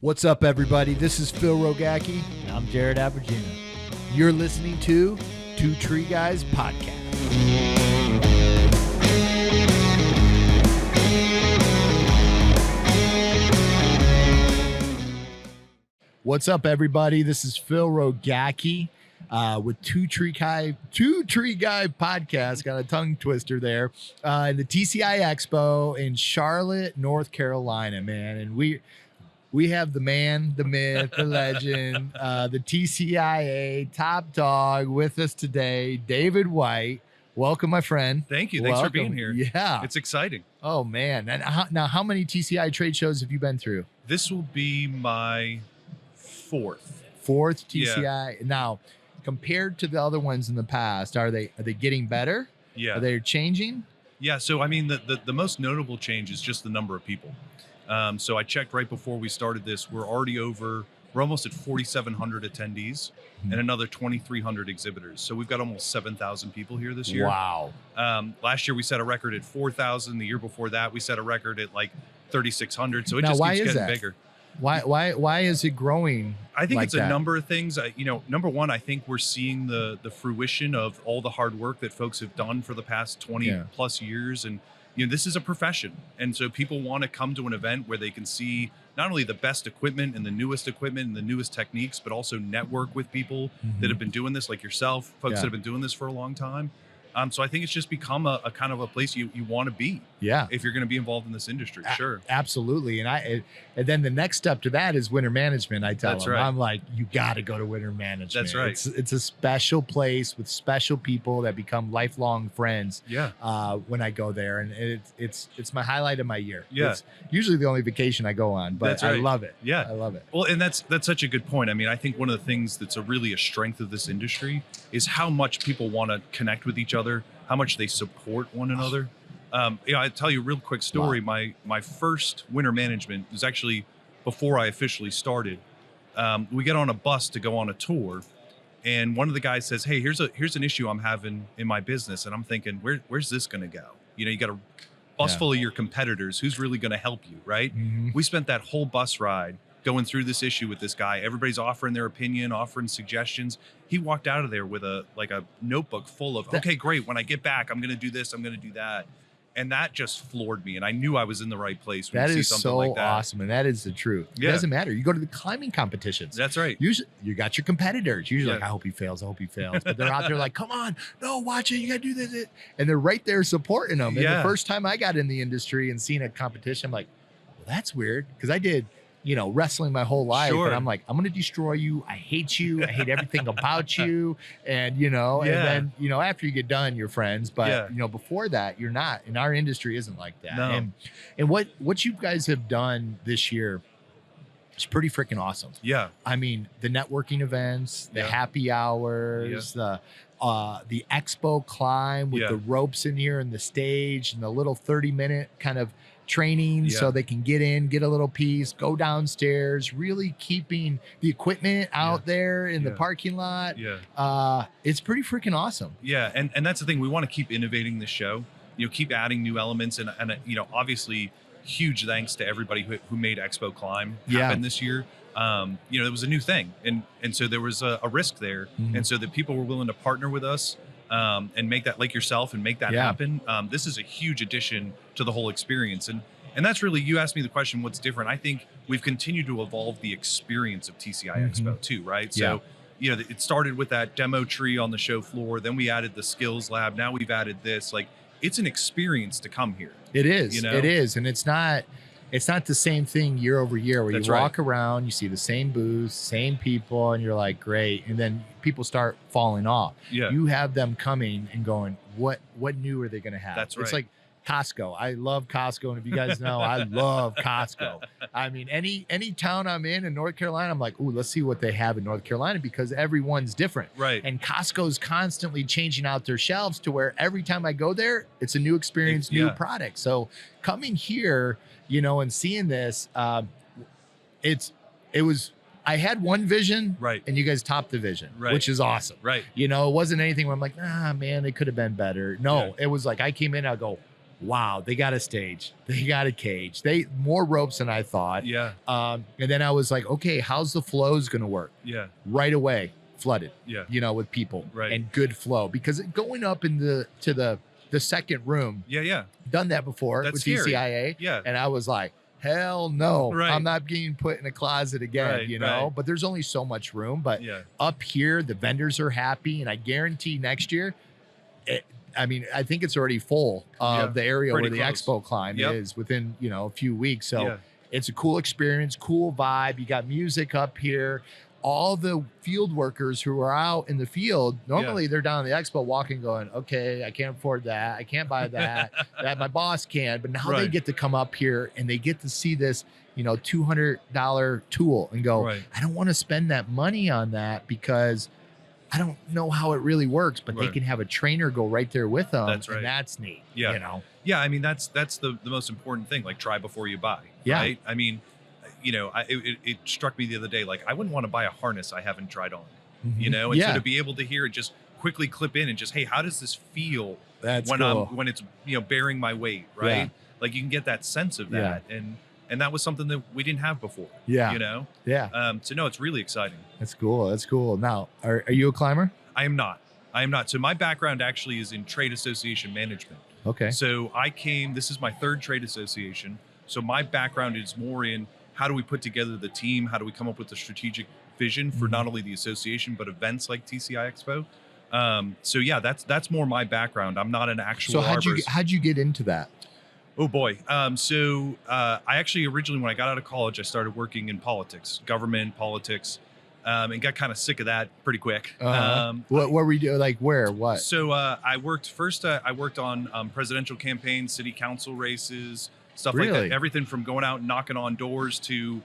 What's up, everybody? This is Phil Rogacki. And I'm Jared Abergina. You're listening to Two Tree Guys Podcast. What's up, everybody? This is Phil Rogacki with Two Tree Guy Podcast. Got a tongue twister there. In the TCIA Expo in Charlotte, North Carolina, man. And we have the man, the myth, the legend, the TCIA top dog with us today, David White. Welcome, my friend. Thank you. Thanks for being here. Yeah. It's exciting. Oh, man. And how many TCIA trade shows have you been through? This will be my fourth. Fourth TCI. Yeah. Now, compared to the other ones in the past, are they getting better? Yeah. Are they changing? Yeah. So, I mean, the most notable change is just the number of people. So I checked right before we started this. We're almost at 4,700 attendees and another 2,300 exhibitors. So we've got almost 7,000 people here this year. Wow. Last year we set a record at 4,000. The year before that we set a record at like 3,600. So it Now, just why keeps is getting that? bigger. Why is it growing? I think like it's that? a number of things. Number one, I think we're seeing the fruition of all the hard work that folks have done for the past 20 plus years. And this is a profession. And so people want to come to an event where they can see not only the best equipment and the newest techniques, but also network with people that have been doing this, like yourself, folks that have been doing this for a long time. So I think it's just become a kind of a place you want to be. Yeah. If you're going to be involved in this industry. Sure. Absolutely. And then the next step to that is winter management. I tell them, I'm like, you got to go to winter management. That's right. It's a special place with special people that become lifelong friends. Yeah. When I go there, and it's my highlight of my year. Yeah. It's usually the only vacation I go on, but That's right. I love it. Yeah. I love it. Well, and that's such a good point. I mean, I think one of the things that's really a strength of this industry is how much people want to connect with each other, how much they support one another. I'll tell you a real quick story. Wow. My first winter management was actually before I officially started. We get on a bus to go on a tour, and one of the guys says, "Hey, here's an issue I'm having in my business." And I'm thinking, where's this going to go? You got a bus full of your competitors. Who's really going to help you, right? Mm-hmm. We spent that whole bus ride going through this issue with this guy. Everybody's offering their opinion, offering suggestions. He walked out of there with a notebook full of, okay, great. When I get back, I'm going to do this. I'm going to do that. And that just floored me. And I knew I was in the right place when you see something like that. That is so awesome. And that is the truth. It doesn't matter. You go to the climbing competitions. That's right. Usually you got your competitors. Usually like, I hope he fails. But they're out there like, come on, no, watch it. You got to do this. And they're right there supporting them. And the first time I got in the industry and seen a competition, I'm like, well, that's weird. Because I did wrestling my whole life. Sure. And I'm like, I'm going to destroy you. I hate you. I hate everything about you. And, and then, after you get done, you're friends. But, before that, you're not. And our industry isn't like that. No. And what you guys have done this year is pretty freaking awesome. Yeah. I mean, the networking events, the happy hours, the expo climb with the ropes in here and the stage and the little 30-minute kind of training so they can get in, get a little piece, go downstairs, really keeping the equipment out there in the parking lot. It's pretty freaking awesome. Yeah. And that's the thing. We want to keep innovating the show, keep adding new elements. And obviously huge thanks to everybody who made Expo Climb happen this year. It was a new thing. And so there was a risk there. Mm-hmm. And so that people were willing to partner with us and make that, like yourself, and make that happen. This is a huge addition to the whole experience. And that's really, you asked me the question, what's different? I think we've continued to evolve the experience of TCI Expo too, right? So, it started with that demo tree on the show floor. Then we added the skills lab. Now we've added this. Like, it's an experience to come here. It is. It is. And it's not the same thing year over year where you walk around, you see the same booths, same people, and you're like, great. And then people start falling off. Yeah. You have them coming and going, what new are they going to have? That's right. It's like Costco. I love Costco. And if you guys know, I love Costco. I mean, any town I'm in North Carolina, I'm like, ooh, let's see what they have in North Carolina, because everyone's different. Right. And Costco's constantly changing out their shelves to where every time I go there, it's a new experience, new product. So coming here, and seeing this, I had one vision, right, and you guys topped the vision, right, which is awesome. Right. It wasn't anything where I'm like, man, it could have been better. No, it was like I came in, I go, wow, they got a stage, they got a cage, they more ropes than I thought. Yeah. And then I was like, okay, how's the flows going to work? Yeah. Right away, flooded. Yeah. With people, Right. and good flow, because going up to the second room, Yeah. done that before That's with scary. TCIA, Yeah. and I was like, hell no, Right. I'm not being put in a closet again. Right. But there's only so much room. But Yeah. up here, the vendors are happy, and I guarantee next year, I think it's already full of the area where Pretty the close. expo climb Yep. is within a few weeks. So Yeah. it's a cool experience, cool vibe. You got music up here. All the field workers who are out in the field, normally they're down at the expo walking, going, okay, I can't afford that, I can't buy that, that my boss can. But now they get to come up here and they get to see this, $200 tool and go, Right. I don't want to spend that money on that because I don't know how it really works, but they Right. can have a trainer go right there with them. That's right. And that's neat. Yeah. Yeah, I mean that's the most important thing. Like, try before you buy. Yeah. Right. I mean, it struck me the other day. Like, I wouldn't want to buy a harness I haven't tried on. Mhm. And so to be able to hear it just quickly clip in and just, hey, how does this feel That's when cool. when it's bearing my weight, right? Yeah. Like, you can get that sense of Yeah. that, and that was something that we didn't have before. Yeah. Yeah. So no, it's really exciting. That's cool. Now, are you a climber? I am not. So my background actually is in trade association management. Okay. So this is my third trade association. So my background is more in how do we put together the team? How do we come up with a strategic vision for not only the association, but events like TCI Expo? So yeah, that's more my background. I'm not an actual arborist. how'd you get into that? Oh boy. I actually originally, when I got out of college, I started working in politics, government politics, and got kind of sick of that pretty quick. What were we doing? Like where? What? So I worked on presidential campaigns, city council races, stuff like Really? that. Everything from going out and knocking on doors to,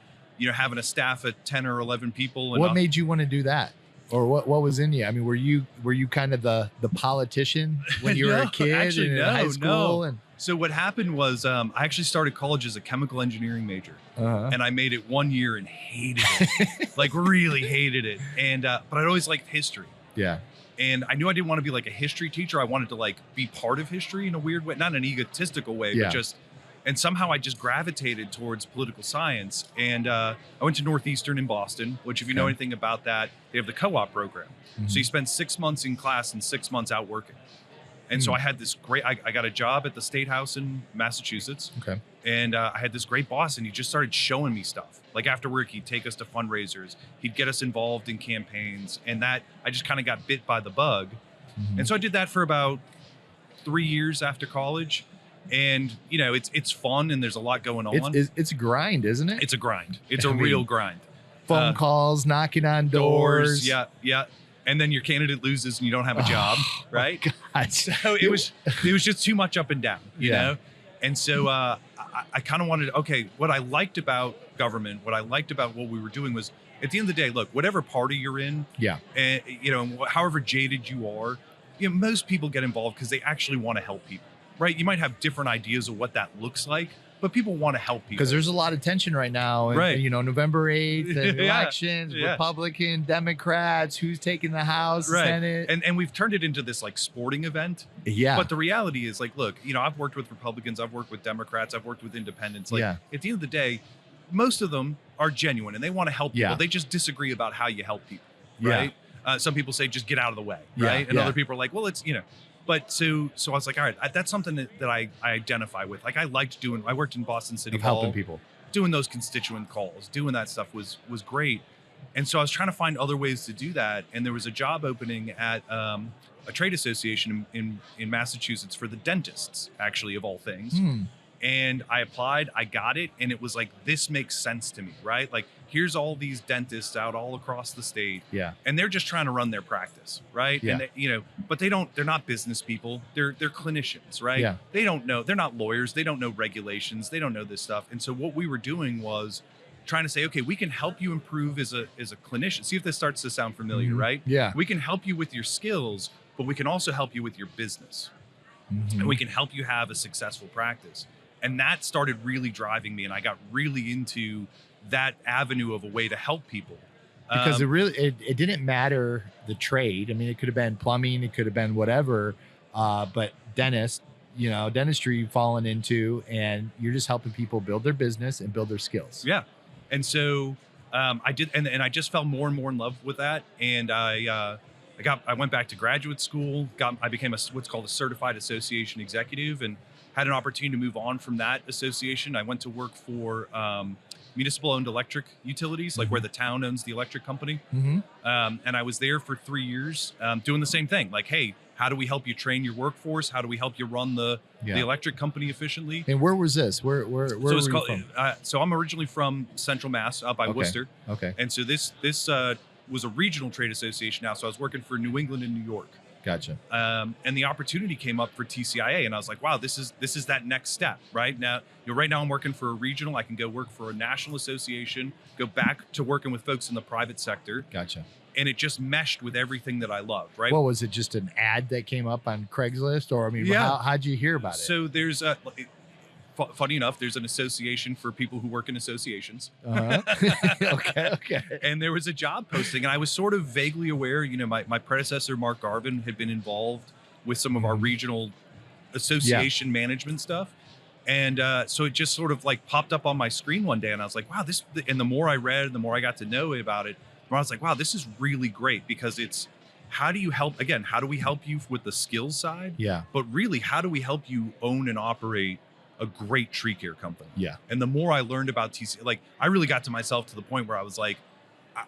having a staff of 10 or 11 people. And What made you want to do that? Or what was in you? I mean, were you kind of the politician when you were a kid Actually, and in no, high school? no. And So what happened was I actually started college as a chemical engineering major, and I made it 1 year and hated it, like really hated it. And but I'd always liked history. yeah. And I knew I didn't want to be like a history teacher. I wanted to like be part of history in a weird way, not in an egotistical way, Yeah. but just. And somehow I just gravitated towards political science. And I went to Northeastern in Boston, which, if you know anything about that, they have the co-op program. So you spend 6 months in class and 6 months out working. And so I had this I got a job at the State House in Massachusetts. Okay. And I had this great boss, and he just started showing me stuff. Like, after work, he'd take us to fundraisers. He'd get us involved in campaigns. And that, I just kind of got bit by the bug. And so I did that for about 3 years after college. And, it's fun, and there's a lot going on. It's a grind, isn't it? It's a grind. It's a real grind. Phone calls, knocking on doors. Yeah. And then your candidate loses and you don't have a job, right? God. So it was just too much up and down, you know? And so I kind of wanted, what I liked about government, what I liked about what we were doing was, at the end of the day, look, whatever party you're in, and however jaded you are, most people get involved because they actually want to help people, right? You might have different ideas of what that looks like, but people want to help people. Because there's a lot of tension right now. And, Right. November 8th, and Yeah. elections, Yeah. Republican, Democrats, who's taking the House, Senate. And we've turned it into this like sporting event. Yeah. But the reality is, like, look, I've worked with Republicans, I've worked with Democrats, I've worked with independents. Like, at the end of the day, most of them are genuine and they want to help people. Yeah. They just disagree about how you help people, Yeah. right? Some people say just get out of the way, Yeah, right? And yeah. other people are like, well, it's But so I was like, all right, that's something that I identify with. Like, I liked doing. I worked in Boston City Hall, helping people. doing those constituent calls, doing that stuff was great. And so I was trying to find other ways to do that. And there was a job opening at a trade association in Massachusetts for the dentists, actually, of all things. And I applied, I got it, and it was like, this makes sense to me, right? Like, here's all these dentists out all across the state, and they're just trying to run their practice, right? Yeah. And they, but they're not business people, they're clinicians, right? Yeah. They don't know, they're not lawyers, they don't know regulations, they don't know this stuff. And so what we were doing was trying to say, okay, we can help you improve as a clinician. See if this starts to sound familiar, right? Yeah. We can help you with your skills, but we can also help you with your business. And we can help you have a successful practice. And that started really driving me, and I got really into that avenue of a way to help people. Because it didn't matter the trade. I mean, it could have been plumbing, it could have been whatever, but dentist, dentistry you've fallen into, and you're just helping people build their business and build their skills. Yeah. And so I did, and I just fell more and more in love with that. And I went back to graduate school, I became what's called a certified association executive, and had an opportunity to move on from that association. I went to work for municipal owned electric utilities, like where the town owns the electric company. And I was there for 3 years doing the same thing. Like, hey, how do we help you train your workforce? How do we help you run the electric company efficiently? And where was this? Where So were it's you called, from? so I'm originally from Central Mass, up by Worcester. Okay. And so this was a regional trade association now. So I was working for New England and New York. Gotcha. And the opportunity came up for TCIA, and I was like, wow, this is that next step, right? Now, right now I'm working for a regional. I can go work for a national association, go back to working with folks in the private sector. Gotcha. And it just meshed with everything that I loved, right? Well, was it just an ad that came up on Craigslist, or how'd you hear about it? So there's funny enough, there's an association for people who work in associations. Okay. And there was a job posting, and I was sort of vaguely aware, my predecessor, Mark Garvin, had been involved with some of our regional association management stuff. And so it just sort of like popped up on my screen one day, and I was like, wow, and the more I read, the more I got to know about it, I was like, wow, this is really great, because it's, how do we help you with the skills side? Yeah. But really, how do we help you own and operate a great tree care company? Yeah. And the more I learned about TC, like, I really got to myself to the point where I was like,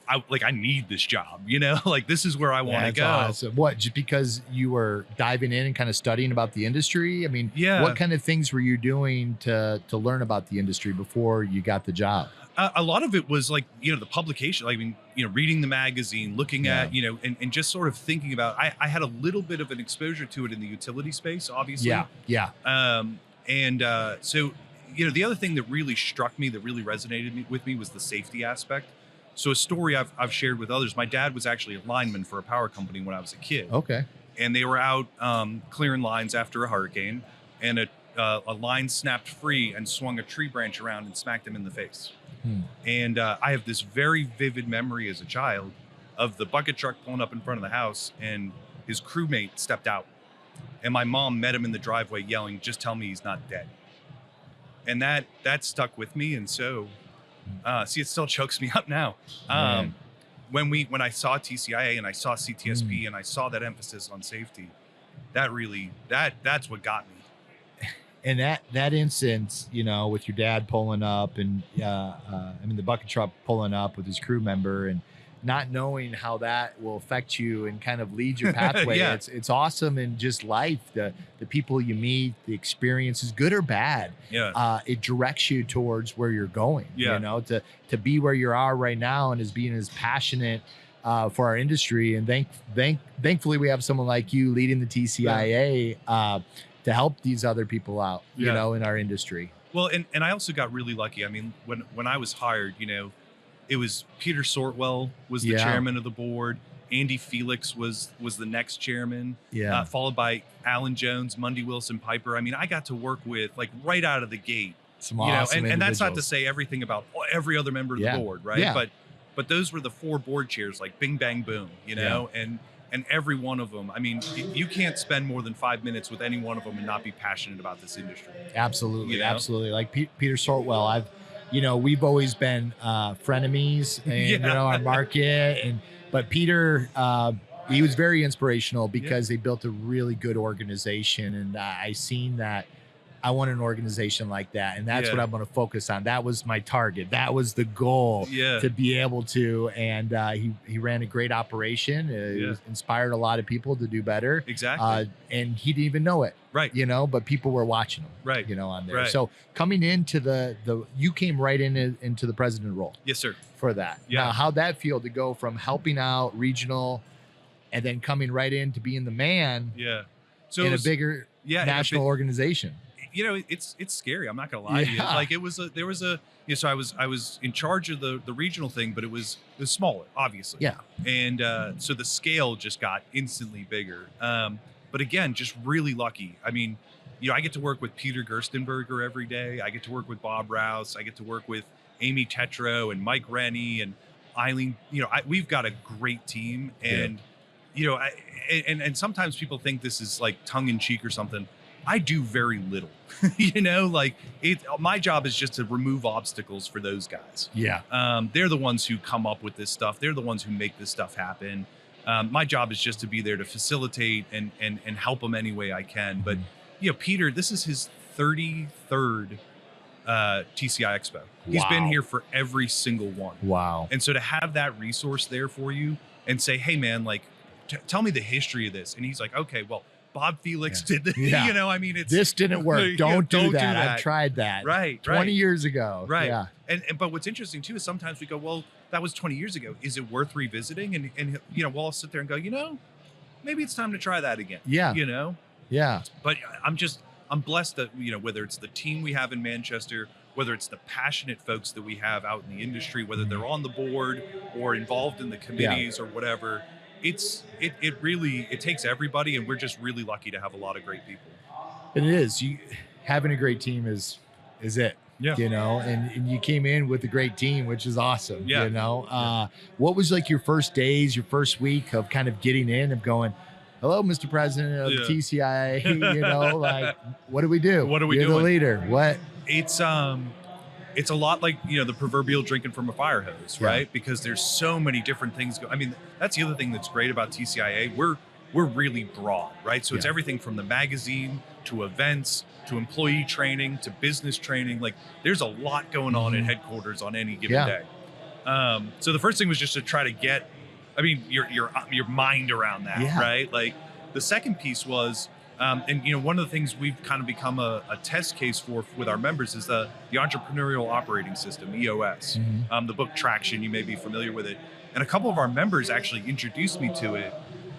I need this job, like, this is where I want to go. Awesome. What, just because you were diving in and kind of studying about the industry? I mean, what kind of things were you doing to learn about the industry before you got the job? A lot of it was like, the publication, reading the magazine, looking at, and just sort of thinking about, I had a little bit of an exposure to it in the utility space, obviously. Yeah. So, the other thing that really struck me, that really resonated with me, was the safety aspect. So a story I've shared with others, my dad was actually a lineman for a power company when I was a kid. Okay. And they were out clearing lines after a hurricane, and a line snapped free and swung a tree branch around and smacked him in the face. And I have this very vivid memory as a child of the bucket truck pulling up in front of the house, and his crewmate stepped out, and my mom met him in the driveway yelling, "Just tell me he's not dead." And that stuck with me. And so, it still chokes me up now. When I saw TCIA and I saw CTSP and I saw that emphasis on safety, that's what got me. And that instance, with your dad pulling up and the bucket truck pulling up with his crew member, and not knowing how that will affect you and kind of lead your pathway. It's awesome in just life. The people you meet, the experiences, good or bad. It directs you towards where you're going. To be where you are right now, and as being as passionate for our industry. And thankfully we have someone like you leading the TCIA to help these other people out, in our industry. Well, and I also got really lucky. I mean, when I was hired, it was Peter Sortwell was the chairman of the board. Andy Felix was the next chairman. Followed by Alan Jones, Mundy Wilson Piper. I mean, I got to work with, like, right out of the gate. Some awesome and that's not to say everything about every other member of the board, right? Yeah. But those were the 4 board chairs, like bing, bang, boom, and every one of them. I mean, you can't spend more than 5 minutes with any one of them and not be passionate about this industry. Absolutely. Absolutely. Like Peter Sortwell, we've always been frenemies in our market, but Peter, he was very inspirational because they built a really good organization, and I seen that. I want an organization like that, and that's what I'm going to focus on. That was my target. That was the goal, to be able to. And he ran a great operation. He inspired a lot of people to do better. Exactly. And he didn't even know it. Right. But people were watching him. Right. On there. Right. So coming into you came right into the president role. Yes, sir. For that. Yeah. Now, how'd that feel to go from helping out regional, and then coming right into being the man? Yeah. So in a bigger national organization. It's scary. I'm not gonna lie to you. Like, so I was in charge of the regional thing, but it was smaller, obviously. Yeah. And so the scale just got instantly bigger. But again, just really lucky. I mean, I get to work with Peter Gerstenberger every day. I get to work with Bob Rouse. I get to work with Amy Tetro and Mike Rennie and Eileen. We've got a great team, and and sometimes people think this is like tongue in cheek or something. I do very little. Like my job is just to remove obstacles for those guys. Yeah. They're the ones who come up with this stuff. They're the ones who make this stuff happen. My job is just to be there to facilitate and help them any way I can. But Peter, this is his 33rd TCI Expo. He's been here for every single one. Wow. And so to have that resource there for you and say, hey man, like tell me the history of this. And he's like, okay, well, Bob Felix did this. Yeah. This didn't work. Don't do that. I've tried that. Right. 20 years ago. Right. Yeah. But what's interesting too is sometimes we go, well, that was 20 years ago. Is it worth revisiting? And we'll all sit there and go, maybe it's time to try that again. Yeah. Yeah. But I'm blessed that, whether it's the team we have in Manchester, whether it's the passionate folks that we have out in the industry, whether they're on the board or involved in the committees or whatever, it really takes everybody, and we're just really lucky to have a lot of great people. And it is. Having a great team is it. Yeah. And you came in with a great team, which is awesome. Yeah. What was like your first days, your first week of kind of getting in and going, hello, Mr. President of the TCIA, like, what do we do? What are we You're doing? The leader. What? It's a lot like, the proverbial drinking from a fire hose, right? Because there's so many different things. That's the other thing that's great about TCIA. We're really broad, right? So it's everything from the magazine to events to employee training to business training. Like there's a lot going on at headquarters on any given day. So the first thing was just to try to get, your mind around that, right? Like the second piece was, one of the things we've kind of become a test case for with our members is the Entrepreneurial Operating System, EOS. The book Traction, you may be familiar with it. And a couple of our members actually introduced me to it.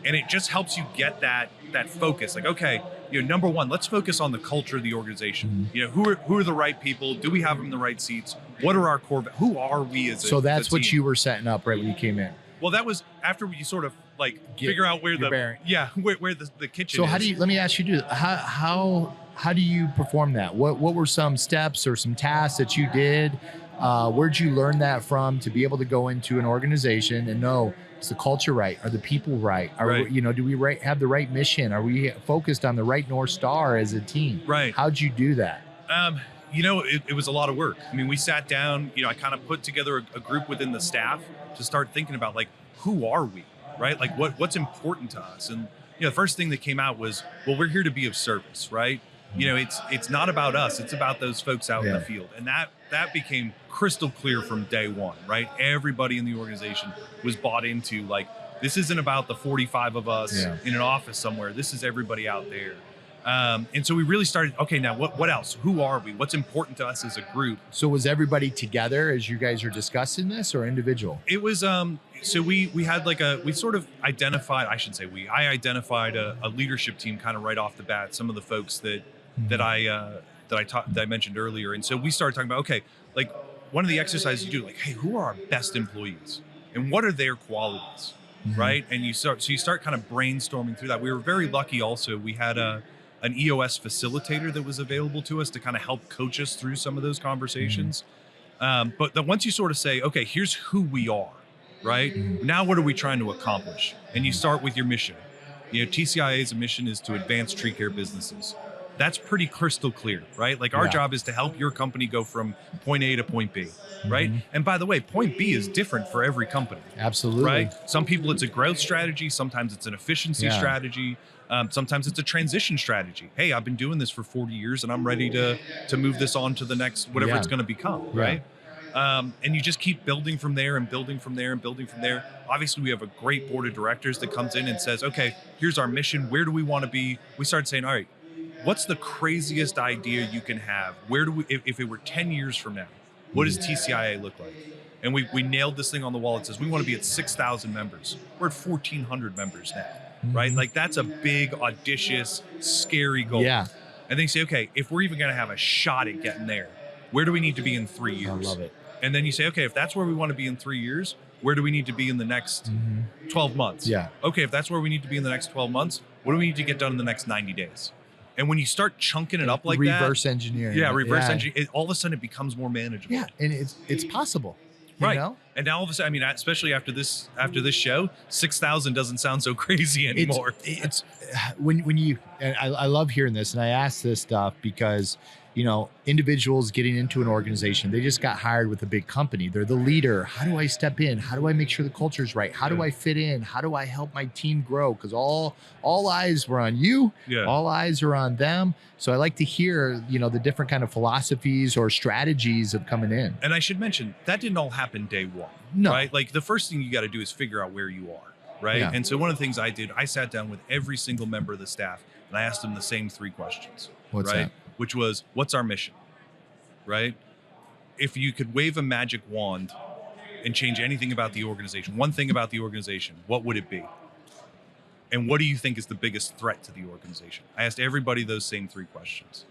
And it just helps you get that focus. Like, okay, number one, let's focus on the culture of the organization. Who are the right people? Do we have them in the right seats? What are our core? Who are we as a So that's what team? you were setting up right when you came in. Well, that was after you sort of like figure out where the kitchen. So is. let me ask you, how do you perform that? What were some steps or some tasks that you did? Where'd you learn that from to be able to go into an organization and know, is the culture right? Are the people right? Do we have the right mission? Are we focused on the right North Star as a team? Right. How'd you do that? It was a lot of work. We sat down, I kind of put together a group within the staff to start thinking about like, who are we, right? Like what's important to us? And, the first thing that came out was, well, we're here to be of service, right? It's not about us. It's about those folks out in the field. And that became crystal clear from day one, right? Everybody in the organization was bought into like, this isn't about the 45 of us in an office somewhere. This is everybody out there. And so we really started, okay, now what else? Who are we? What's important to us as a group? So was everybody together as you guys are discussing this, or individual? It was, so we had like we sort of identified, I identified a leadership team kind of right off the bat, some of the folks that I mentioned earlier. And so we started talking about, okay, like one of the exercises you do, like, hey, who are our best employees and what are their qualities? Right. And you start kind of brainstorming through that. We were very lucky also. We had an EOS facilitator that was available to us to kind of help coach us through some of those conversations. But then once you sort of say, okay, here's who we are, right? Now, what are we trying to accomplish? And you start with your mission. TCIA's mission is to advance tree care businesses. That's pretty crystal clear, right? Like our job is to help your company go from point A to point B, right? And by the way, point B is different for every company. Absolutely. Right? Some people it's a growth strategy. Sometimes it's an efficiency strategy. Sometimes it's a transition strategy. Hey, I've been doing this for 40 years and I'm ready to move this on to the next, whatever it's going to become, right? And you just keep building from there and building from there and building from there. Obviously, we have a great board of directors that comes in and says, okay, here's our mission. Where do we want to be? We started saying, all right, what's the craziest idea you can have? Where do we, if it were 10 years from now, what does TCIA look like? And we nailed this thing on the wall. It says, we want to be at 6,000 members. We're at 1,400 members now, right? Like that's a big, audacious, scary goal. Yeah. And then you say, okay, if we're even going to have a shot at getting there, where do we need to be in 3 years? I love it. And then you say, okay, if that's where we want to be in 3 years, where do we need to be in the next 12 months? Yeah. Okay, if that's where we need to be in the next 12 months, what do we need to get done in the next 90 days? And when you start chunking it up like reverse engineering. engineering, all of a sudden it becomes more manageable. Yeah, and it's possible. You right. know? And now all of a sudden, I mean, especially after this show, 6,000 doesn't sound so crazy anymore. It's when you, and I love hearing this, and I ask this stuff because, you know, individuals getting into an organization, they just got hired with a big company. They're the leader. How do I step in? How do I make sure the culture's right? How do I fit in? How do I help my team grow? Because all eyes were on you. Yeah. All eyes are on them. So I like to hear, you know, the different kind of philosophies or strategies of coming in. And I should mention that didn't all happen day one. No. Right? Like the first thing you got to do is figure out where you are. Right. Yeah. And so one of the things I did, I sat down with every single member of the staff and I asked them the same 3 questions. What's right? that? Which was, what's our mission? Right? If you could wave a magic wand and change anything about the organization, one thing about the organization, what would it be? And what do you think is the biggest threat to the organization? I asked everybody those same 3 questions.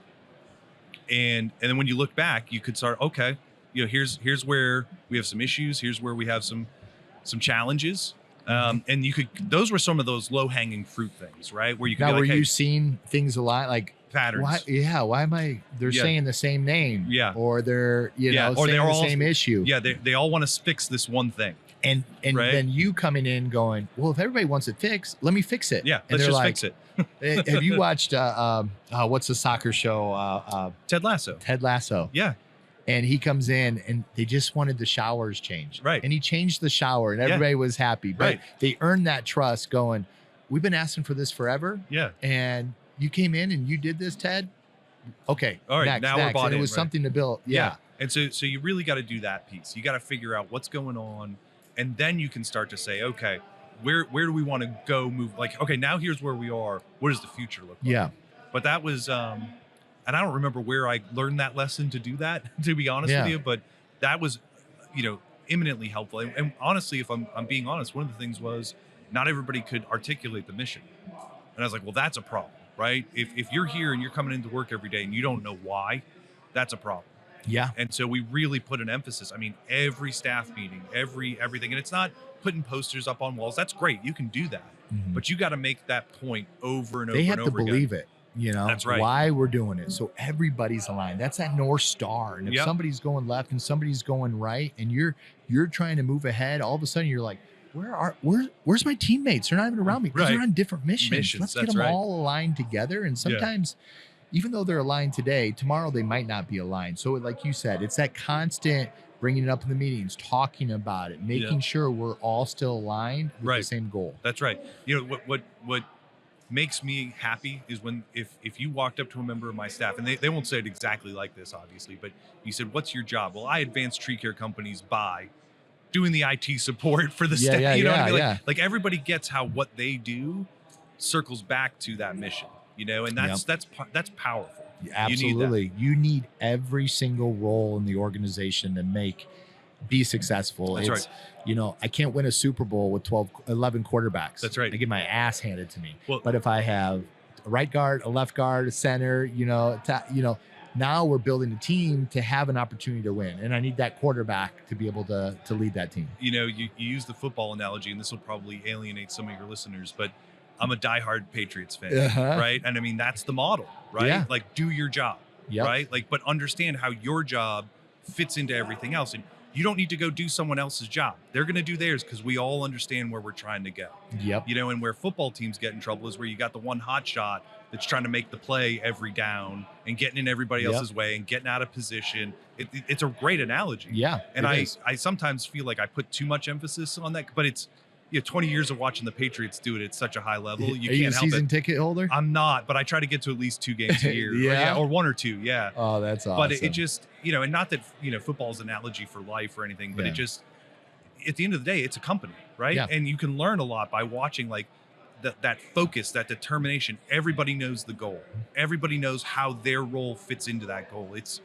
And then when you look back, you could start, okay, you know, here's where we have some issues. Here's where we have some challenges. And you could, those were some of those low hanging fruit things, right? Where you could Now, be like, were hey, you seeing things a lot like patterns? Why am I? They're saying the same name. Yeah. Or they're, you know, or saying they're the all, same issue. Yeah. They all want to fix this one thing. And right? then you coming in going, well, if everybody wants it fixed, let me fix it. Yeah. And Let's they're just like, fix it. have you watched what's the soccer show? Ted Lasso. Ted Lasso. Yeah. And he comes in and they just wanted the showers changed. Right. And he changed the shower and everybody was happy. But right. they earned that trust going, we've been asking for this forever. Yeah. And you came in and you did this, Ted. Okay. All right. Next, now next. we're bought and in. It was something to build. Yeah. And so you really got to do that piece. You got to figure out what's going on. And then you can start to say, okay, where do we want to go move? Like, okay, now here's where we are. What does the future look like? Yeah. But that was, and I don't remember where I learned that lesson to do that, to be honest with you, but that was, you know, eminently helpful. And honestly, if I'm being honest, one of the things was not everybody could articulate the mission. And I was like, well, that's a problem, right? If you're here and you're coming into work every day and you don't know why, that's a problem. Yeah. And so we really put an emphasis. I mean, every staff meeting, everything. And it's not putting posters up on walls. That's great. You can do that. Mm-hmm. But you got to make that point over and over They and have over to again. believe it. You know, that's right. Why we're doing it. So everybody's aligned. That's that North Star. And if somebody's going left and somebody's going right and you're trying to move ahead, all of a sudden you're like, where's my teammates? They're not even around me because they're on different missions. Let's get them all aligned together. And sometimes even though they're aligned today, tomorrow they might not be aligned. So like you said, it's that constant bringing it up in the meetings, talking about it, making sure we're all still aligned with the same goal. That's right. You know, what makes me happy is when if you walked up to a member of my staff, and they won't say it exactly like this, obviously, but you said, what's your job? Well, I advance tree care companies by doing the IT support for the staff. You know what I mean? Like everybody gets how what they do circles back to that mission, you know, and that's powerful. Absolutely. You need every single role in the organization to be successful. That's right. You know, I can't win a Super Bowl with 11 quarterbacks. That's right. I get my ass handed to me. Well, but if I have a right guard, a left guard, a center, now we're building a team to have an opportunity to win. And I need that quarterback to be able to lead that team. You know, you use the football analogy, and this will probably alienate some of your listeners, but I'm a diehard Patriots fan, right? And I mean, that's the model, right? Yeah. Like, do your job, right? Like, but understand how your job fits into everything else. And you don't need to go do someone else's job. They're going to do theirs because we all understand where we're trying to go. Yep. You know, and where football teams get in trouble is where you got the one hot shot that's trying to make the play every down and getting in everybody else's way and getting out of position. It's a great analogy. Yeah. And I sometimes feel like I put too much emphasis on that, but it's, 20 years of watching the Patriots do it at such a high level. You can't help it. Are you a season ticket holder? I'm not, but I try to get to at least 2 games a year. Or 1 or 2. Yeah. Oh, that's awesome. But it just, and not that, football's an analogy for life or anything, but it just, at the end of the day, it's a company, right? Yeah. And you can learn a lot by watching like that focus, that determination. Everybody knows the goal. Everybody knows how their role fits into that goal. It's,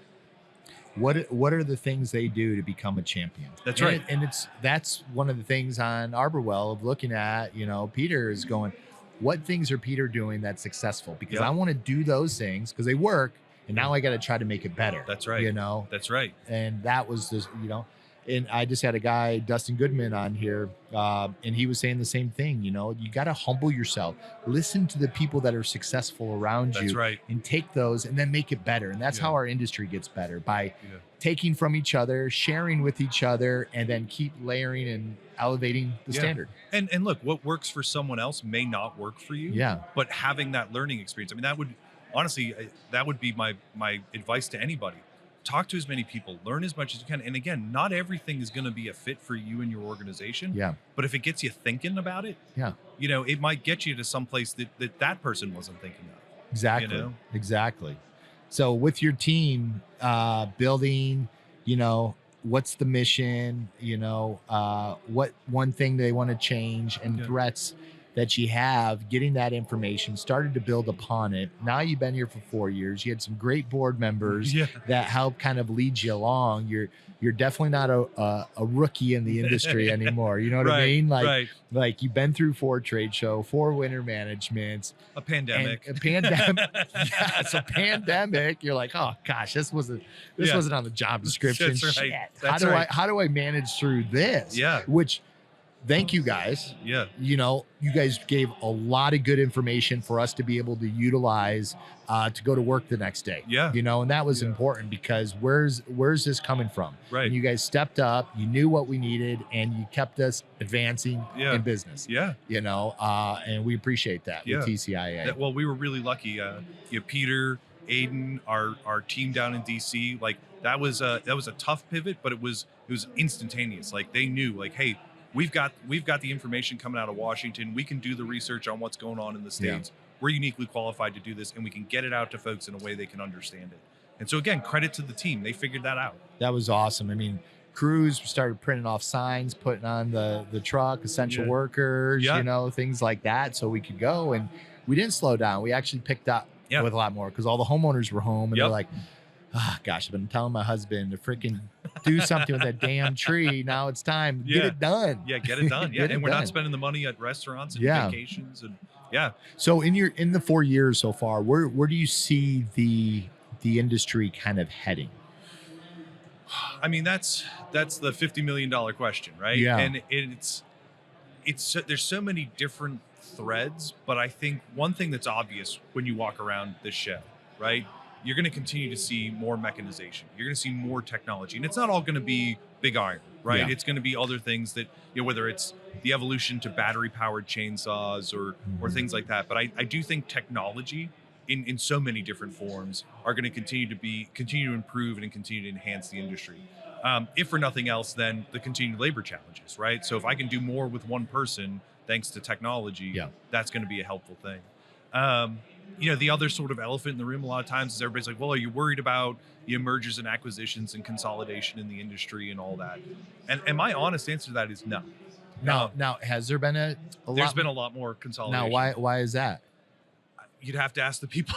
what are the things they do to become a champion? That's right. And that's one of the things on Arborwell of looking at, Peter is going, what things are Peter doing that's successful? Because I want to do those things because they work. And now I got to try to make it better. That's right. That's right. And that was just, And I just had a guy, Dustin Goodman, on here, and he was saying the same thing. You know, you got to humble yourself, listen to the people that are successful around That's you, right. and take those and then make it better. And that's Yeah. how our industry gets better, by Yeah. taking from each other, sharing with each other, and then keep layering and elevating the Yeah. standard. And look, what works for someone else may not work for you. Yeah. But having that learning experience, I mean, that would honestly, that would be my advice to anybody. Talk to as many people, learn as much as you can. And again, not everything is going to be a fit for you and your organization. Yeah. But if it gets you thinking about it, Yeah. you know, it might get you to some place that person wasn't thinking of. Exactly. You know? Exactly. So with your team, building, you know, what's the mission, you know, what one thing they want to change, and Yeah. threats that you have, getting that information, started to build upon it. Now you've been here for 4 years. You had some great board members Yeah. that help kind of lead you along. You're definitely not a rookie in the industry anymore. You know what I mean? Like you've been through 4 trade show, 4 winter managements, A pandemic. and a pandemic. Yeah, it's a pandemic. You're like, oh gosh, this wasn't on the job description. That's right. Shit. That's right. How do I manage through this? Yeah. Which, thank you guys. Yeah. You know, you guys gave a lot of good information for us to be able to utilize to go to work the next day. Yeah. You know, and that was Yeah. important, because where's this coming from? Right. And you guys stepped up, you knew what we needed, and you kept us advancing Yeah. in business. Yeah. You know, and we appreciate that Yeah. with TCIA. Well, we were really lucky. You know, Peter, Aiden, our team down in DC, like that was a tough pivot, but it was instantaneous. Like they knew, like, hey, we've got the information coming out of Washington. We can do the research on what's going on in the States. Yeah. We're uniquely qualified to do this, and we can get it out to folks in a way they can understand it. And so again, credit to the team. They figured that out. That was awesome. I mean, crews started printing off signs, putting on the truck, essential Yeah. workers, Yeah. you know, things like that, so we could go. And we didn't slow down. We actually picked up Yeah. with a lot more, because all the homeowners were home, and Yep. they're like, gosh, I've been telling my husband to freaking do something with that damn tree. Now it's time. Get Yeah. it done. Yeah, get it done. Yeah, Get it and we're done. not spending the money at restaurants and Yeah. vacations and yeah. So in the 4 years so far, where do you see the industry kind of heading? I mean, that's the $50 million question, right? Yeah. And it's there's so many different threads, but I think one thing that's obvious when you walk around this show, right? You're going to continue to see more mechanization. You're going to see more technology, and it's not all going to be big iron, right? Yeah. It's going to be other things that, you know, whether it's the evolution to battery powered chainsaws or things like that. But I do think technology in so many different forms are going to continue to improve and continue to enhance the industry. If for nothing else, then the continued labor challenges, right? So if I can do more with one person, thanks to technology, Yeah. that's going to be a helpful thing. You know, the other sort of elephant in the room a lot of times is everybody's like, well, are you worried about the mergers and acquisitions and consolidation in the industry and all that? And my honest answer to that is no. Now, has there been a There's lot? been a lot more consolidation. Now, why is that? You'd have to ask the people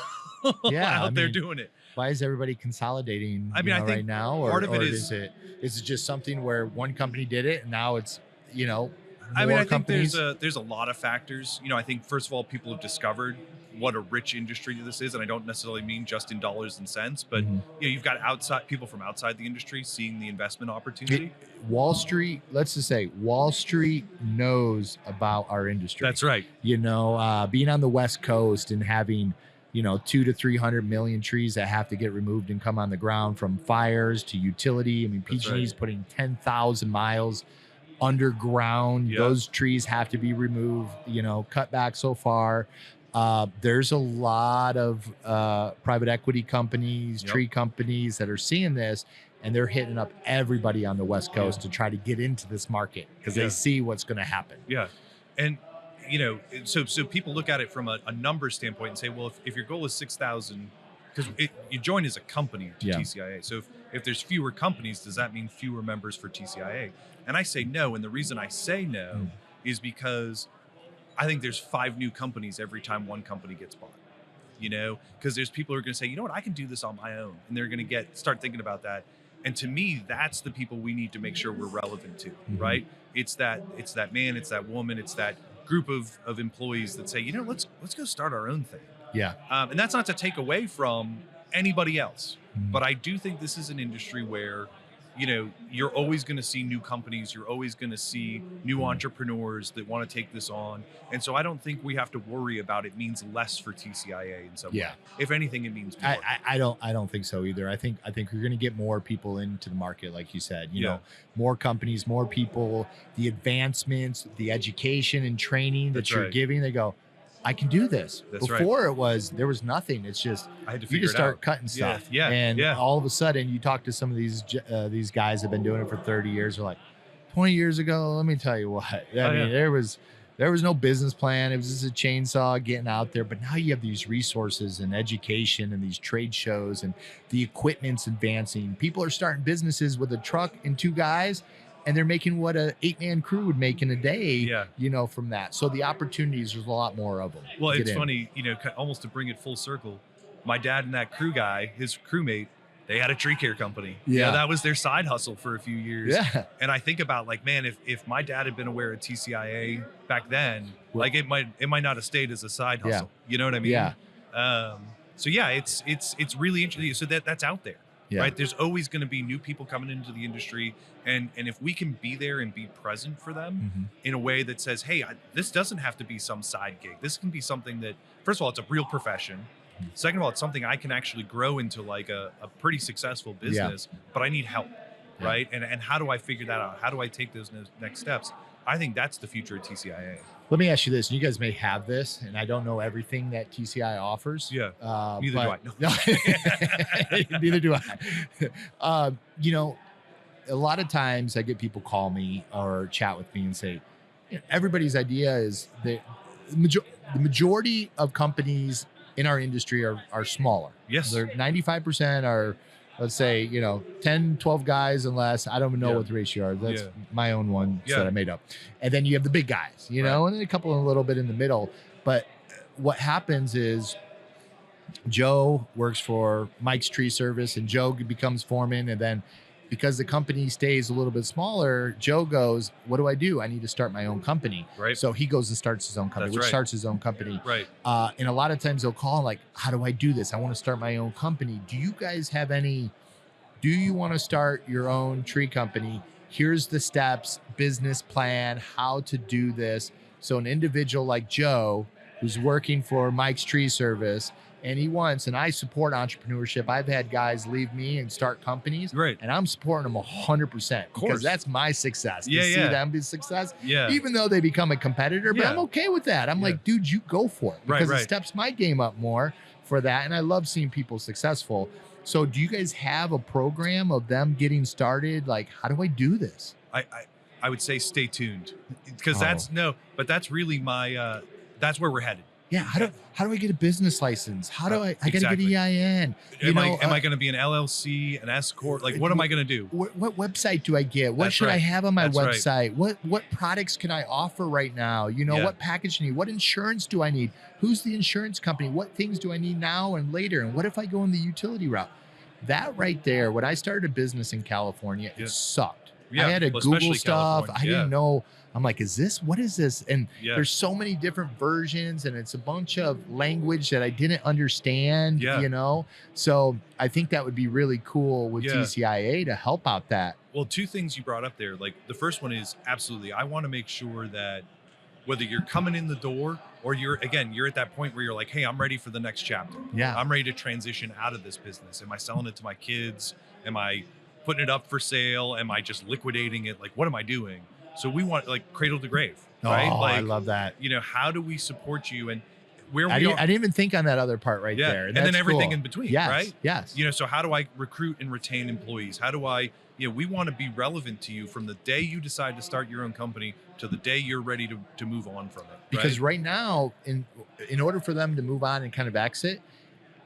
Yeah, out I there mean, doing it. Why is everybody consolidating? I mean, I think right now, or, part of it or is- is it just something where one company did it and now it's, you know, I mean, more I think companies? there's a lot of factors. You know, I think first of all, people have discovered what a rich industry this is, and I don't necessarily mean just in dollars and cents, but Mhm. you know, you've got people from outside the industry seeing the investment opportunity. Wall Street, let's just say Wall Street knows about our industry. That's right. You know, being on the West Coast and having, you know, 200 to 300 million trees that have to get removed and come on the ground, from fires to utility. I mean, That's PG&E is right. putting 10,000 miles underground. Yeah. Those trees have to be removed, you know, cut back so far. There's a lot of private equity companies, Yep. tree companies that are seeing this, and they're hitting up everybody on the West Coast to try to get into this market, because Yeah. they see what's going to happen. Yeah. And, you know, so people look at it from a number standpoint and say, well, if your goal is 6,000, because you join as a company to Yeah. TCIA. So if there's fewer companies, does that mean fewer members for TCIA? And I say no. And the reason I say no is because I think there's 5 new companies every time one company gets bought, you know, because there's people who are going to say, you know what, I can do this on my own. And they're going to start thinking about that. And to me, that's the people we need to make sure we're relevant to, right? It's that man, it's that woman, it's that group of employees that say, you know, let's go start our own thing. Yeah. And that's not to take away from anybody else, Mhm. but I do think this is an industry where you're always going to see new companies. You're always going to see new entrepreneurs that want to take this on. And so I don't think we have to worry about it means less for TCIA in some way. If anything, it means more. I don't think so either. I think we're going to get more people into the market, like you said. You know, more companies, more people, the advancements, the education and training that you're giving. They go, I can do this. Before there was nothing. It's just I had to you just start cutting Yeah, stuff. And all of a sudden you talk to some of these guys that have been doing it for 30 years. They're like, 20 years ago, let me tell you what. I mean, there was no business plan. It was just a chainsaw getting out there. But now you have these resources and education and these trade shows and the equipment's advancing. People are starting businesses with a truck and 2 guys, and they're making what a 8-man crew would make in a day, from that. So the opportunities, there's a lot more of them. Well, it's funny, almost to bring it full circle. My dad and that crew guy, his crewmate, they had a tree care company. That was their side hustle for a few years. And I think about like, man, if my dad had been aware of TCIA back then, like it might not have stayed as a side hustle. You know what I mean? So it's really interesting. So that's out there. Right. There's always going to be new people coming into the industry. And if we can be there and be present for them in a way that says, hey, this doesn't have to be some side gig. This can be something that, first of all, it's a real profession. Second of all, it's something I can actually grow into like a pretty successful business, but I need help. Right. And how do I figure that out? How do I take those next steps? I think that's the future of TCIA. Let me ask you this. You guys may have this, and I don't know everything that TCI offers. Neither do I. No. Neither do I. A lot of times I get people call me or chat with me and say, everybody's idea is that the majority of companies in our industry are smaller. Yes. They're 95% are, let's say, 10, 12 guys and less. I don't even know what the ratio are. That's my own one that I made up. And then you have the big guys, and then a couple a little bit in the middle. But what happens is Joe works for Mike's Tree Service, and Joe becomes foreman. And then because the company stays a little bit smaller, Joe goes, what do? I need to start my own company. Right. So he goes and starts his own company, starts his own company. Right. And a lot of times they'll call like, how do I do this? I want to start my own company. Do you guys have do you want to start your own tree company? Here's the steps, business plan, how to do this. So an individual like Joe, who's working for Mike's Tree Service, and I support entrepreneurship. I've had guys leave me and start companies, and I'm supporting them 100% because that's my success. To see them be success, even though they become a competitor, but I'm okay with that. I'm like, dude, you go for it because it steps my game up more for that. And I love seeing people successful. So do you guys have a program of them getting started? Like, how do I do this? I would say stay tuned because that's really my, that's where we're headed. Yeah. How do I get a business license? How do I got to get EIN? Am I going to be an LLC, an S corp? Like, what am I going to do? What website do I get? What should I have on my website? What products can I offer right now? What package do I need? What insurance do I need? Who's the insurance company? What things do I need now and later? And what if I go in the utility route? That right there, when I started a business in California, it sucked. I had to Google stuff. I didn't know. I'm like, what is this? And there's so many different versions, and it's a bunch of language that I didn't understand, So I think that would be really cool with TCIA to help out that. Well, 2 things you brought up there. Like the first one is absolutely, I want to make sure that whether you're coming in the door or you're at that point where you're like, hey, I'm ready for the next chapter. Yeah. I'm ready to transition out of this business. Am I selling it to my kids? Am I putting it up for sale? Am I just liquidating it? Like, what am I doing? So we want like cradle to grave, right? Oh, like, I love that. How do we support you? And where I didn't even think on that other part right there. And then everything in between, right? Yes. So how do I recruit and retain employees? How do I, we want to be relevant to you from the day you decide to start your own company to the day you're ready to move on from it. Because right now, in order for them to move on and kind of exit,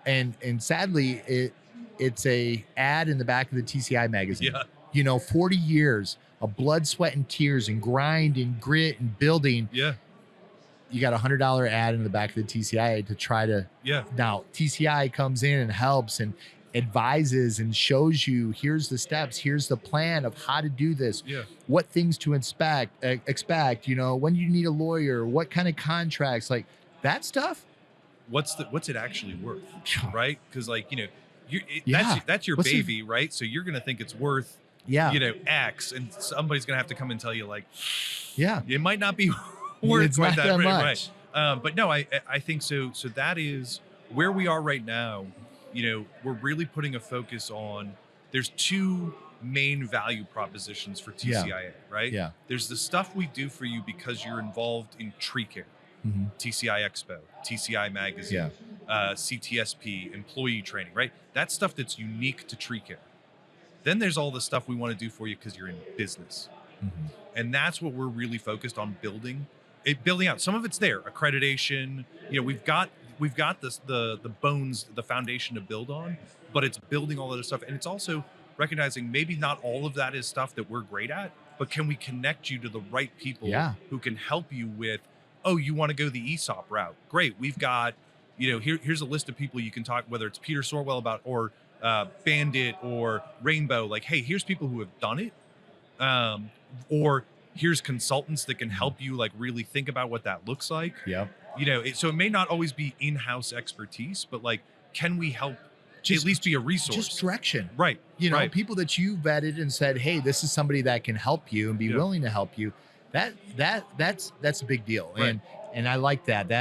and sadly, it's a ad in the back of the TCI magazine. 40 years of blood, sweat, and tears and grind and grit and building. Yeah. You got $100 ad in the back of the TCI to try to. Yeah. Now TCI comes in and helps and advises and shows you, here's the steps, here's the plan of how to do this. Yeah. What things to expect, when you need a lawyer, what kind of contracts, like that stuff. What's it actually worth? Right. Cause like, that's your baby, right? So you're going to think it's worth Yeah. X, and somebody's gonna have to come and tell you like, Yeah. it might not be worth It's quite not that right. much. But no, I think so. So that is where we are right now. We're really putting a focus on. There's two main value propositions for TCIA, right? Yeah. There's the stuff we do for you because you're involved in tree care, TCI Expo, TCI Magazine, CTSP, employee training, right? That's stuff that's unique to tree care. Then there's all the stuff we want to do for you because you're in business. And that's what we're really focused on building out. Some of it's there, accreditation. We've got this the bones, the foundation to build on, but it's building all of this stuff. And it's also recognizing maybe not all of that is stuff that we're great at, but can we connect you to the right people who can help you with, oh, you want to go the ESOP route? Great. We've got, here's a list of people you can talk, whether it's Peter Sorwell about, or Bandit or Rainbow, like, hey, here's people who have done it. Or here's consultants that can help you like really think about what that looks like. Yep. So it may not always be in-house expertise, but like, can we help at least be a resource? Just direction. Right. People that you vetted and said, hey, this is somebody that can help you and be willing to help you. That's a big deal. Right. And I like that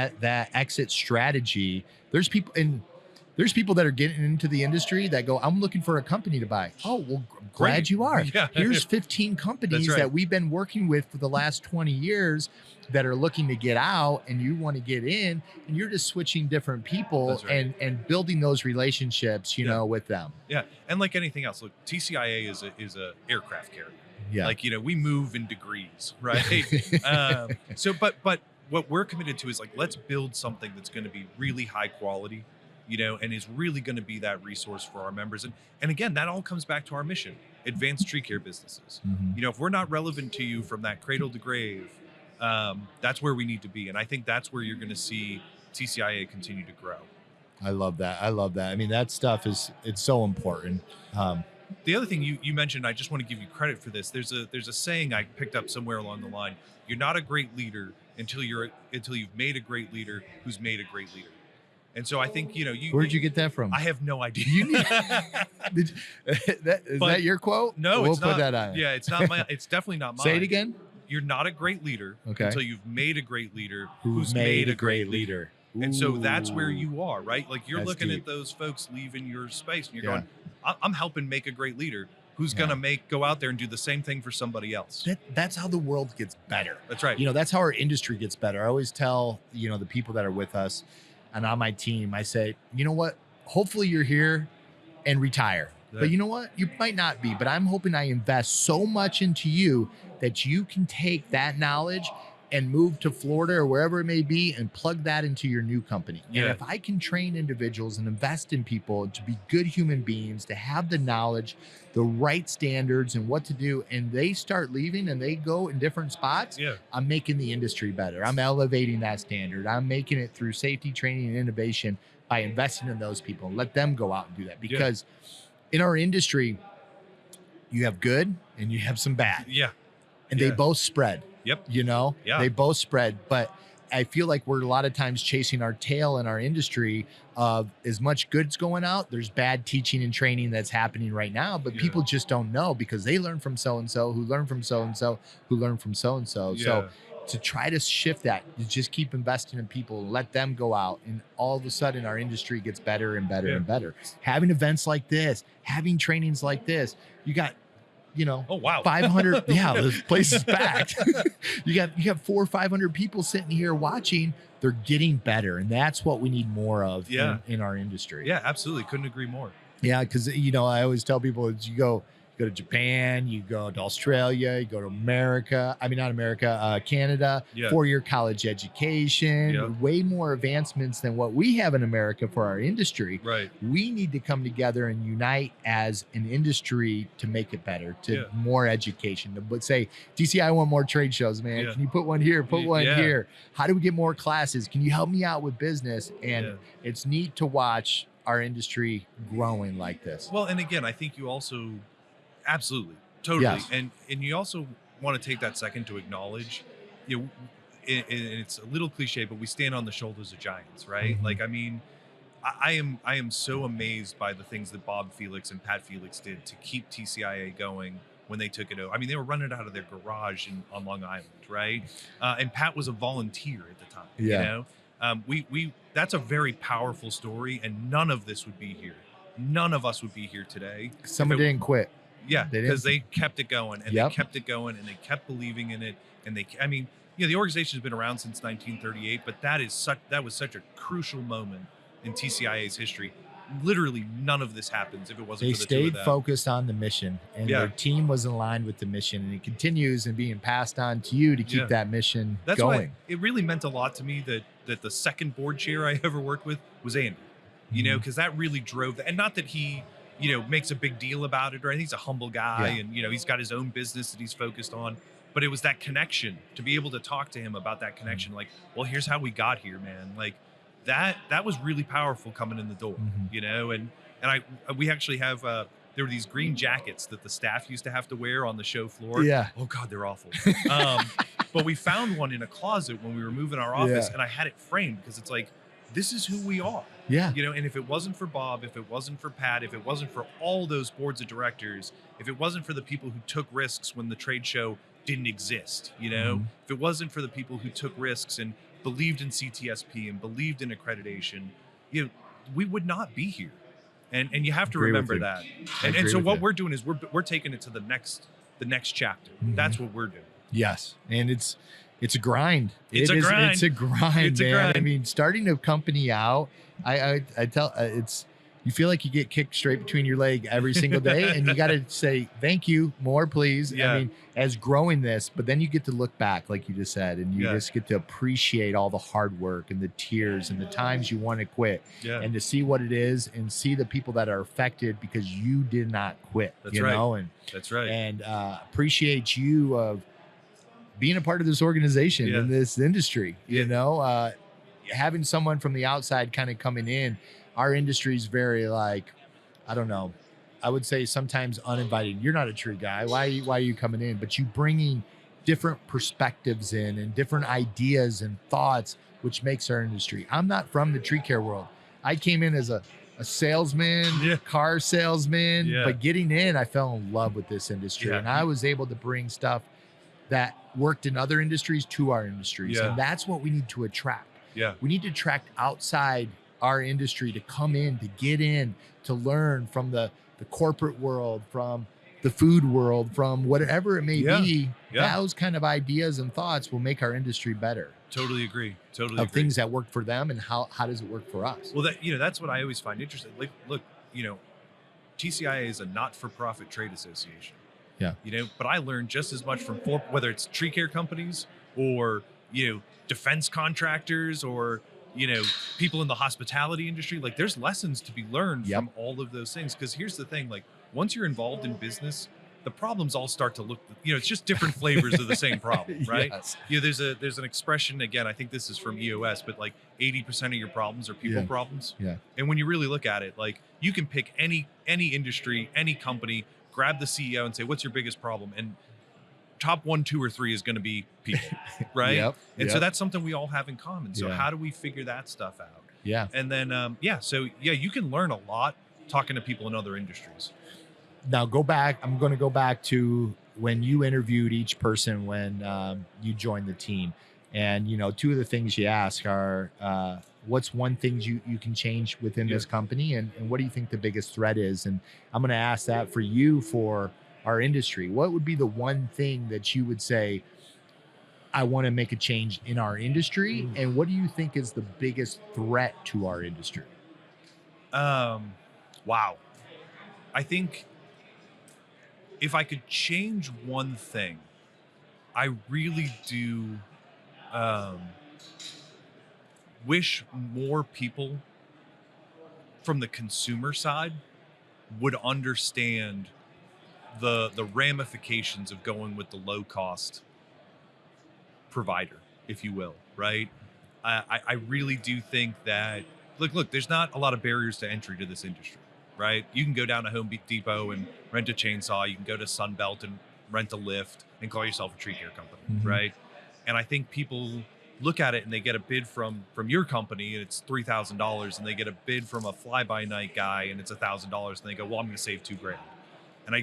exit strategy. There's people that are getting into the industry that go, I'm looking for a company to buy. Oh, well, glad you are. Yeah. Here's 15 companies that we've been working with for the last 20 years that are looking to get out, and you want to get in, and you're just switching different people and building those relationships, with them. Yeah. And like anything else, look, TCIA is a aircraft carrier. Yeah. Like, we move in degrees, right? But what we're committed to is like, let's build something that's going to be really high quality, and is really going to be that resource for our members. And again, that all comes back to our mission, advanced tree care businesses. If we're not relevant to you from that cradle to grave, that's where we need to be. And I think that's where you're going to see TCIA continue to grow. I love that. I mean, that stuff it's so important. The other thing you mentioned, I just want to give you credit for this. There's a saying I picked up somewhere along the line. You're not a great leader until you've made a great leader who's made a great leader. And so I think, where'd you get that from? I have no idea. Is that your quote? No, we'll it's put not. that on. Yeah, it's not it's definitely not mine. Say it again. You're not a great leader until you've made a great leader who's made a great leader. And so that's where you are, right? Like, you're looking at those folks leaving your space and you're going, I'm helping make a great leader who's going to go out there and do the same thing for somebody else. That's how the world gets better. That's right. That's how our industry gets better. I always tell, the people that are with us and on my team, I say, you know what? Hopefully you're here and retire. Yeah. But you know what? You might not be, but I'm hoping I invest so much into you that you can take that knowledge and move to Florida or wherever it may be and plug that into your new company. Yeah. And if I can train individuals and invest in people to be good human beings, to have the knowledge, the right standards and what to do, and they start leaving and they go in different spots, I'm making the industry better. I'm elevating that standard. I'm making it through safety training and innovation by investing in those people and let them go out and do that. Because in our industry, you have good and you have some bad. Yeah. And they both spread. Yep. They both spread. But I feel like we're a lot of times chasing our tail in our industry of as much good's going out. There's bad teaching and training that's happening right now, but people just don't know because they learn from so-and-so who learned from so-and-so who learned from so-and-so. Yeah. So to try to shift that, you just keep investing in people, let them go out, and all of a sudden our industry gets better and better and better. Having events like this, having trainings like this, you got, oh wow, 500. This place is packed. you got 400 or 500 people sitting here watching. They're getting better, and that's what we need more of in our industry. Yeah, absolutely. Couldn't agree more. Yeah, because I always tell people as you go to Japan, you go to Australia, you go to America. I mean, not America, Canada, 4-year college education, way more advancements than what we have in America for our industry. Right. We need to come together and unite as an industry to make it better, to more education. But say, TCI, I want more trade shows, man. Can you put one here, put one here? How do we get more classes? Can you help me out with business? And it's neat to watch our industry growing like this. Well, and again, I think you also... Absolutely. Totally. Yes. And you also want to take that second to acknowledge, and it's a little cliche, but we stand on the shoulders of giants, right? Mm-hmm. Like, I mean, I am so amazed by the things that Bob Felix and Pat Felix did to keep TCIA going when they took it over. I mean, they were running it out of their garage on Long Island, right? And Pat was a volunteer at the time. Yeah. You know, we that's a very powerful story, and none of this would be here. None of us would be here today. Someone didn't quit. Yeah, They because didn't. they kept it going, and Yep. they kept it going, and they kept believing in it, and I mean, you know, the organization has been around since 1938, but that was such a crucial moment in TCIA's history. Literally, none of this happens if it wasn't They for the two of stayed them. focused on the mission, and Yeah. their team was aligned with the mission, and it continues and being passed on to you to keep Yeah. that mission That's going. why it really meant a lot to me that the second board chair I ever worked with was Andy. You know, because that really drove that. And not that he, you know, makes a big deal about it or anything. He's a humble guy, Yeah. and you know, he's got his own business that he's focused on. But it was that connection, to be able to talk to him about that connection. Like, well, here's how we got here, man. Like that was really powerful coming in the door. Mhm. You know, and we actually have there were these green jackets that the staff used to have to wear on the show floor. Yeah. Oh God, they're awful. But we found one in a closet when we were moving our office, Yeah. and I had it framed because it's like, this is who we are. Yeah. You know, and if it wasn't for Bob, if it wasn't for Pat, if it wasn't for all those boards of directors, if it wasn't for the people who took risks when the trade show didn't exist, you know, if it wasn't for the people who took risks and believed in CTSP and believed in accreditation, you know, we would not be here. And you have to Agree with remember you. that. I And agree so with what you. we're doing is we're taking it to the next chapter. That's what we're doing. Yes, and it's a grind. It's It a is- grind. It's a grind, It's a man. I grind. mean, starting a company out, I tell it's you feel like you get kicked straight between your leg every single day, and you got to say thank you, more please. Yeah. I mean, as growing this, but then you get to look back, like you just said, and you Yeah. just get to appreciate all the hard work and the tears and the times you want to quit, Yeah. and to see what it is and see the people that are affected because you did not quit. That's you right. know, and That's right. appreciate you of being a part of this organization Yeah. in this industry. You Yeah. know, having someone from the outside kind of coming in, our industry is very like, I don't know, I would say sometimes uninvited. You're not a tree guy. Why are you coming in? But you bringing different perspectives in and different ideas and thoughts, which makes our industry. I'm not from the tree care world. I came in as a salesman, Yeah. car salesman, Yeah. but getting in, I fell in love with this industry, Yeah. and I was able to bring stuff that worked in other industries to our industries. Yeah. And that's what we need to attract. Yeah. We need to attract outside our industry to come in, to get in, to learn from the corporate world, from the food world, from whatever it may Yeah. be. Yeah. Those kind of ideas and thoughts will make our industry better. Totally agree. Totally Of agree. things that work for them and how does it work for us? Well, that's what I always find interesting. Like, look, you know, TCIA is a not-for-profit trade association. Yeah. You know, but I learned just as much from whether it's tree care companies or, you know, defense contractors or, you know, people in the hospitality industry. Like, there's lessons to be learned Yep. from all of those things. Because here's the thing, like, once you're involved in business, the problems all start to look, you know, it's just different flavors of the same problem, right? Yes. You know, there's an expression, again, I think this is from EOS, but like 80% of your problems are people Yeah. problems. Yeah. And when you really look at it, like, you can pick any industry, any company, grab the CEO and say, what's your biggest problem? And top 1, 2, or 3 is going to be people, right? Yep. And so Yep. that's something we all have in common. So Yeah. how do we figure that stuff out? Yeah. And then, you can learn a lot talking to people in other industries. Now go back. I'm going to go back to when you interviewed each person when you joined the team, and you know, two of the things you ask are, what's one thing you can change within this company, and what do you think the biggest threat is? And I'm going to ask that for you for our industry. What would be the one thing that you would say, I want to make a change in our industry, and what do you think is the biggest threat to our industry? Wow. I think if I could change one thing, I really do wish more people from the consumer side would understand the ramifications of going with the low cost provider, if you will, right? I really do think that look, there's not a lot of barriers to entry to this industry, right? You can go down to Home Depot and rent a chainsaw. You can go to Sunbelt and rent a lift and call yourself a tree care company, right? And I think people look at it and they get a bid from your company and it's $3,000, and they get a bid from a fly-by-night guy and it's $1,000, and they go, well, I'm going to save $2,000. And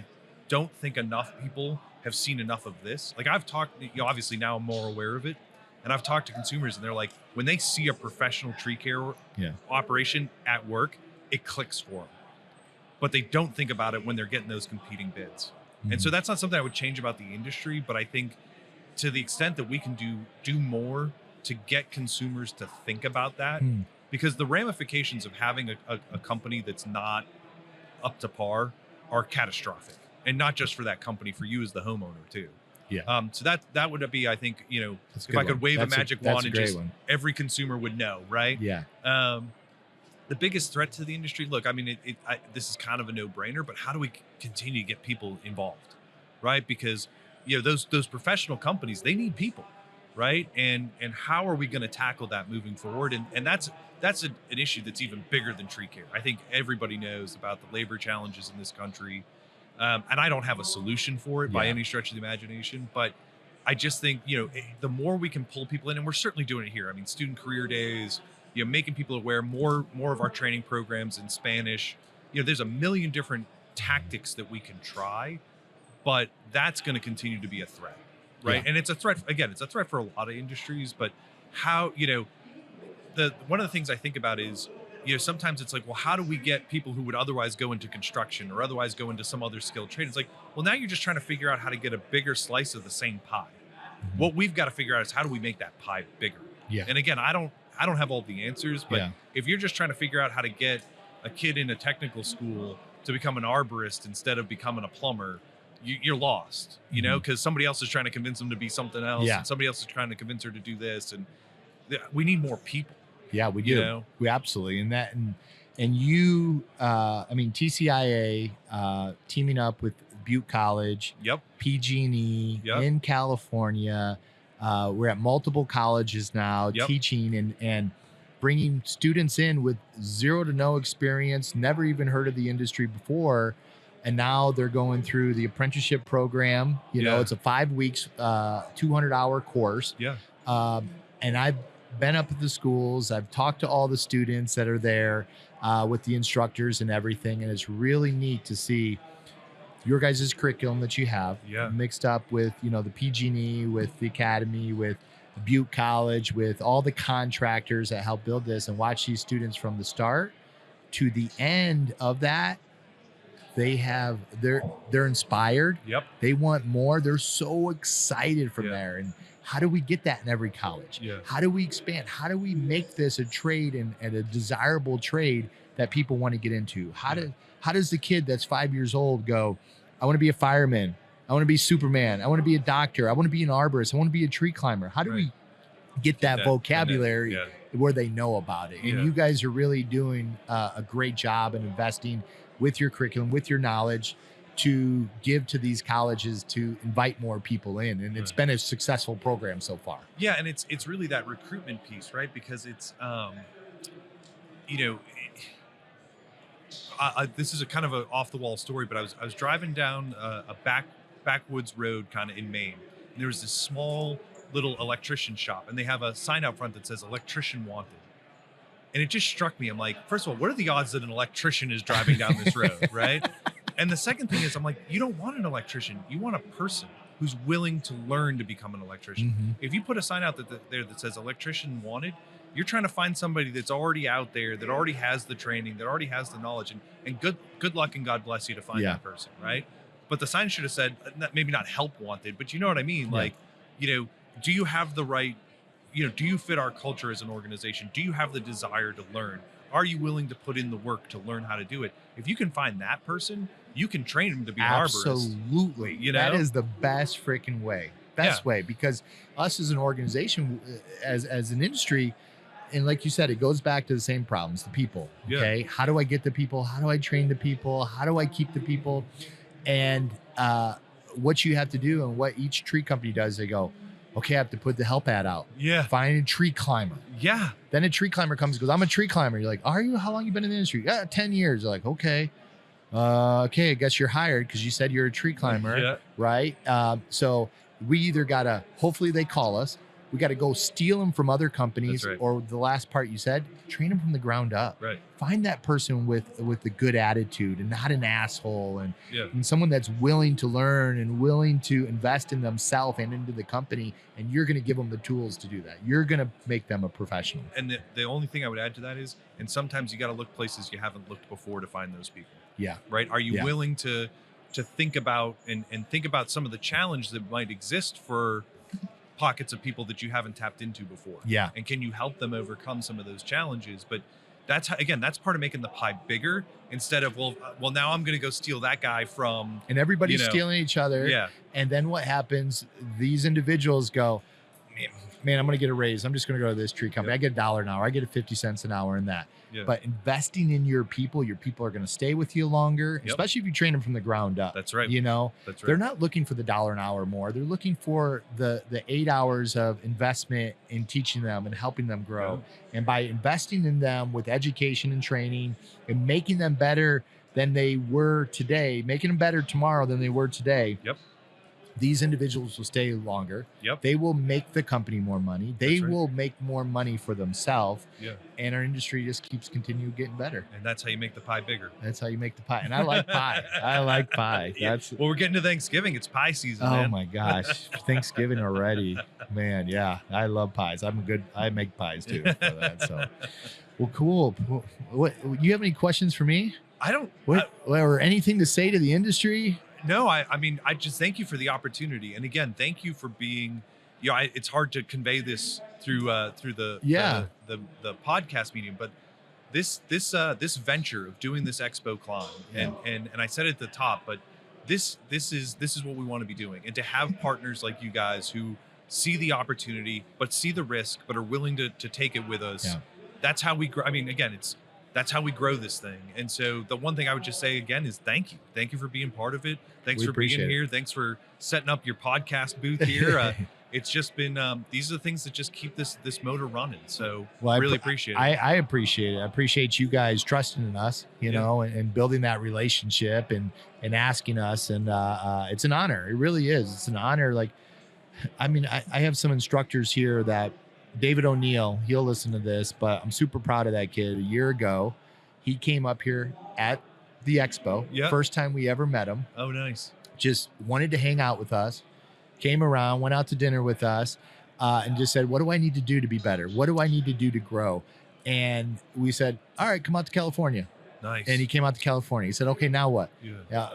don't think enough people have seen enough of this. Like I've talked, obviously now I'm more aware of it, and I've talked to consumers, and they're like, when they see a professional tree care operation at work, it clicks for them. But they don't think about it when they're getting those competing bids. And so that's not something I would change about the industry, but I think to the extent that we can do more to get consumers to think about that, because the ramifications of having a company that's not up to par are catastrophic, and not just for that company, for you as the homeowner too. Yeah. So that would be, I think, That's a if good I could one. wave That's a magic that's wand a and great just one. every consumer would know, right? Yeah. The biggest threat to the industry, look, I mean, this is kind of a no-brainer, but how do we continue to get people involved, right? Because those professional companies, they need people, right? And how are we going to tackle that moving forward? And that's an issue that's even bigger than tree care. I think everybody knows about the labor challenges in this country, and I don't have a solution for it by any stretch of the imagination, but I just think the more we can pull people in, and we're certainly doing it here. I mean, student career days, making people aware, more of our training programs in Spanish. There's a million different tactics that we can try, but that's going to continue to be a threat, right? And it's a threat, again, it's a threat for a lot of industries, but how, one of the things I think about is, sometimes it's like, well, how do we get people who would otherwise go into construction or otherwise go into some other skilled trade? It's like, well, now you're just trying to figure out how to get a bigger slice of the same pie. What we've got to figure out is how do we make that pie bigger? Yeah. And again, I don't have all the answers, but if you're just trying to figure out how to get a kid in a technical school to become an arborist instead of becoming a plumber, you're lost, because somebody else is trying to convince them to be something else, and somebody else is trying to convince her to do this, and we need more people. Yeah, we do. We absolutely. And you, I mean, TCIA teaming up with Butte College, PG&E in California. We're at multiple colleges now, teaching and bringing students in with zero to no experience, never even heard of the industry before. And now they're going through the apprenticeship program. It's a 5 weeks, 200-hour course. And I've been up at the schools. I've talked to all the students that are there with the instructors and everything. And it's really neat to see your guys' curriculum that you have mixed up with, the PG&E, with the academy, with Butte College, with all the contractors that help build this, and watch these students from the start to the end of that. They're inspired. They want more. They're so excited from there. And how do we get that in every college? How do we expand? How do we make this a trade and a desirable trade that people want to get into? How does the kid that's 5 years old go, I want to be a fireman, I want to be Superman, I want to be a doctor, I want to be an arborist, I want to be a tree climber? How do we get that vocabulary where they know about it? And you guys are really doing a great job in investing with your curriculum, with your knowledge, to give to these colleges to invite more people in. And it's been a successful program so far. Yeah. And it's really that recruitment piece, right? Because it's, this is a kind of an off the wall story, but I was driving down a backwoods road kind of in Maine. And there was this small little electrician shop, and they have a sign out front that says electrician wanted. And it just struck me. I'm like, first of all, what are the odds that an electrician is driving down this road, right? And the second thing is, I'm like, you don't want an electrician. You want a person who's willing to learn to become an electrician. If you put a sign out there that says electrician wanted, you're trying to find somebody that's already out there, that already has the training, that already has the knowledge, and good luck and God bless you to find that person, right? But the sign should have said, maybe not help wanted, but you know what I mean? Like, do you have the right, do you fit our culture as an organization? Do you have the desire to learn? Are you willing to put in the work to learn how to do it? If you can find that person, you can train them to be an arborist. Absolutely. That is the best freaking way. Best way, because us as an organization, as an industry, and like you said, it goes back to the same problems, the people. Okay. How do I get the people? How do I train the people? How do I keep the people? And what you have to do, and what each tree company does, they go, okay, I have to put the help ad out. Find a tree climber. Then a tree climber comes and goes, I'm a tree climber. You're like, are you? How long you been in the industry? 10 years. They're like, okay. Okay, I guess you're hired because you said you're a tree climber, right? So we either gotta, hopefully they call us, We got to go steal them from other companies. That's right. Or the last part you said, train them from the ground up. Right. Find that person with a good attitude and not an asshole, Yeah. and someone that's willing to learn and willing to invest in themselves and into the company. And you're going to give them the tools to do that. You're going to make them a professional. And the only thing I would add to that is, and sometimes you got to look places you haven't looked before to find those people. Yeah. Right. Are you willing to think about and think about some of the challenge that might exist for pockets of people that you haven't tapped into before? Yeah. And can you help them overcome some of those challenges? But that's how, again, that's part of making the pie bigger, instead of, well, now I'm going to go steal that guy from, and everybody's stealing each other. Yeah. And then what happens? These individuals go, man, I'm going to get a raise. I'm just going to go to this tree company. I get $1 an hour. I get 50 cents an hour in that. Yeah. But investing in your people are going to stay with you longer, especially if you train them from the ground up. That's right. That's right. They're not looking for the $1 an hour more. They're looking for the 8 hours of investment in teaching them and helping them grow. Yeah. And by investing in them with education and training and making them better than they were today, making them better tomorrow than they were today. Yep. These individuals will stay longer. Yep. They will make the company more money. They will make more money for themselves. Yeah. And our industry just keeps continuing getting better. And that's how you make the pie bigger. That's how you make the pie. And I like pie. I like pie. That's well, we're getting to Thanksgiving. It's pie season. Oh man. My gosh. Thanksgiving already. Man, yeah. I love pies. I make pies too for that. So well, cool. What you have any questions for me? I don't or anything to say to the industry? No, I mean, I just thank you for the opportunity, and again, thank you for being. It's hard to convey this through the podcast medium, but this venture of doing this expo climb, and I said it at the top, but this is what we want to be doing, and to have partners like you guys who see the opportunity, but see the risk, but are willing to take it with us. Yeah. That's how we grow. I mean, again, that's how we grow this thing. And so the one thing I would just say again is thank you. Thank you for being part of it. Thanks for being here. Thanks for setting up your podcast booth here. It's just been, these are the things that just keep this motor running. So I really appreciate it. I appreciate it. I appreciate you guys trusting in us, you know, and building that relationship and asking us. And it's an honor. It really is. It's an honor. Like, I mean, I have some instructors here that David O'Neill, he'll listen to this, but I'm super proud of that kid. A year ago, he came up here at the expo. Yep. First time we ever met him. Oh, nice. Just wanted to hang out with us. Came around, went out to dinner with us, and just said, what do I need to do to be better? What do I need to do to grow? And we said, all right, come out to California. Nice. And he came out to California. He said, okay, now what? Yeah.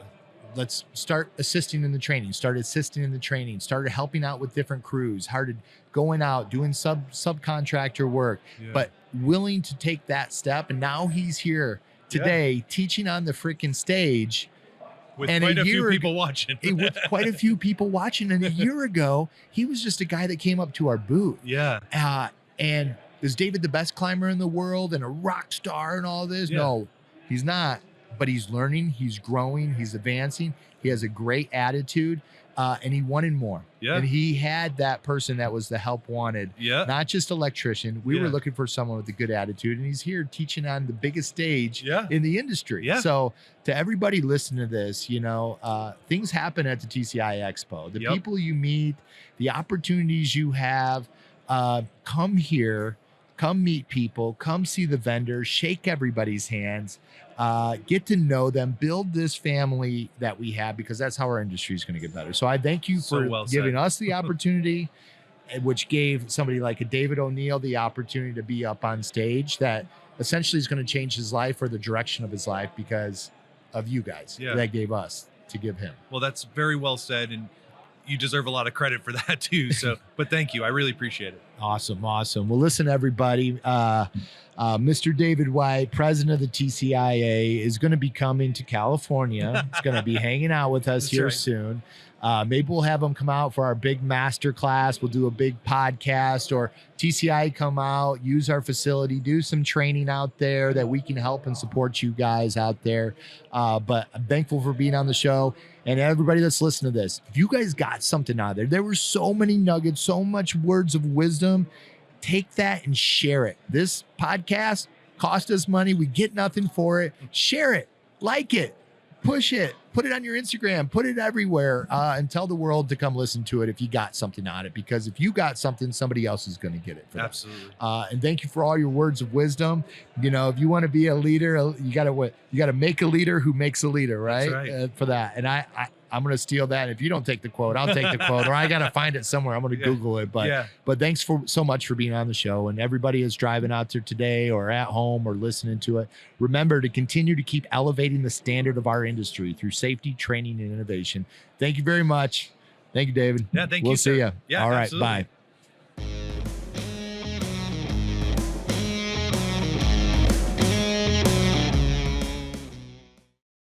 Let's start assisting in the training. Started helping out with different crews, started going out, doing subcontractor work, but willing to take that step. And now he's here today teaching on the freaking stage. With quite a few people watching. With quite a few people watching. And a year ago, he was just a guy that came up to our booth. Yeah. And is David the best climber in the world and a rock star and all this? Yeah. No, he's not. But he's learning, he's growing, he's advancing. He has a great attitude, and he wanted more. Yeah. And he had that person that was the help wanted. Yeah. Not just electrician. We were looking for someone with a good attitude, and he's here teaching on the biggest stage in the industry. Yeah. So to everybody listening to this, you know, things happen at the TCIA Expo. The people you meet, the opportunities you have, come here. Come meet people, come see the vendors, shake everybody's hands, get to know them, build this family that we have, because that's how our industry is going to get better. So I thank you for giving us the opportunity, which gave somebody like a David O'Neill the opportunity to be up on stage that essentially is going to change his life or the direction of his life because of you guys that gave us to give him. Well, that's very well said. And you deserve a lot of credit for that too. So, but thank you. I really appreciate it. Awesome. Well, listen, everybody, Mr. David White, president of the TCIA, is going to be coming to California. He's going to be hanging out with us soon. Maybe we'll have him come out for our big master class. We'll do a big podcast, or TCI come out, use our facility, do some training out there that we can help and support you guys out there. But I'm thankful for being on the show. And everybody that's listening to this, if you guys got something out there were so many nuggets, so much words of wisdom, take that and share it. This podcast cost us money. We get nothing for it. Share it, like it, push it, put it on your Instagram, put it everywhere, and tell the world to come listen to it if you got something on it, because if you got something, somebody else is going to get it. Absolutely. And thank you for all your words of wisdom. You know, if you want to be a leader, you got to make a leader who makes a leader, right? That's right. For that. And I'm going to steal that. And if you don't take the quote, I'll take the quote, or I got to find it somewhere. I'm going to Google it. But thanks so much for being on the show. And everybody is driving out there today or at home or listening to it. Remember to continue to keep elevating the standard of our industry through safety, training, and innovation. Thank you very much. Thank you, David. Yeah, thank you. We'll see you. Yeah, all right. absolutely. Bye.